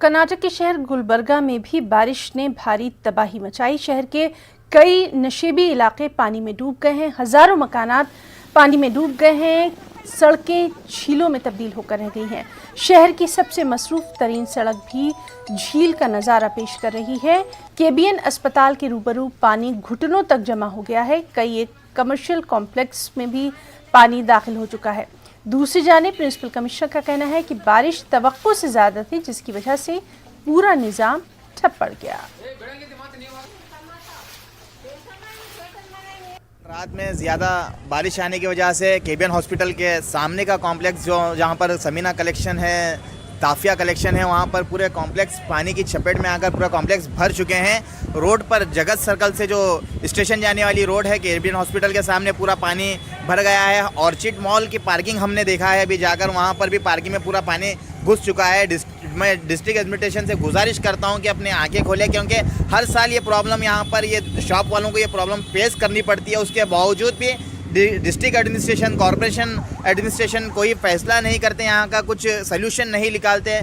कर्नाटक के शहर गुलबर्गा में भी बारिश ने भारी तबाही मचाई। शहर के कई नशेबी इलाके पानी में डूब गए हैं। हजारों मकानात पानी में डूब गए हैं। सड़कें झीलों में तब्दील होकर रह गई हैं। शहर की सबसे मसरूफ तरीन सड़क भी झील का नज़ारा पेश कर रही है। केबीएन अस्पताल के रूबरू पानी घुटनों तक जमा हो गया है। कई एक कमर्शियल कॉम्प्लेक्स में भी पानी दाखिल हो चुका है। दूसरी जानिब प्रिंसिपल कमिश्नर का कहना है कि बारिश तवक्को से ज़्यादा थी, जिसकी वजह से पूरा निज़ाम ठप पड़ गया। रात में ज़्यादा बारिश आने की वजह से केबीएन हॉस्पिटल के सामने का कॉम्प्लेक्स जहाँ पर समीना कलेक्शन है, ताफिया कलेक्शन है, वहाँ पर पूरे कॉम्प्लेक्स पानी की चपेट में आकर पूरा कॉम्प्लेक्स भर चुके हैं। रोड पर जगत सर्कल से जो स्टेशन जाने वाली रोड है, केबीएन हॉस्पिटल के सामने पूरा पानी भर गया है। ऑर्चिड मॉल की पार्किंग हमने देखा है अभी जाकर, वहाँ पर भी पार्किंग में पूरा पानी घुस चुका है। मैं डिस्ट्रिक्ट एडमिनिस्ट्रेशन से गुजारिश करता हूँ कि अपने आंखें खोलें, क्योंकि हर साल ये प्रॉब्लम यहाँ पर ये शॉप वालों को ये प्रॉब्लम फेस करनी पड़ती है। उसके बावजूद भी डिस्ट्रिक्ट एडमिनिस्ट्रेशन, कॉरपोरेशन एडमिनिस्ट्रेशन कोई फैसला नहीं करते, यहाँ का कुछ सल्यूशन नहीं निकालते।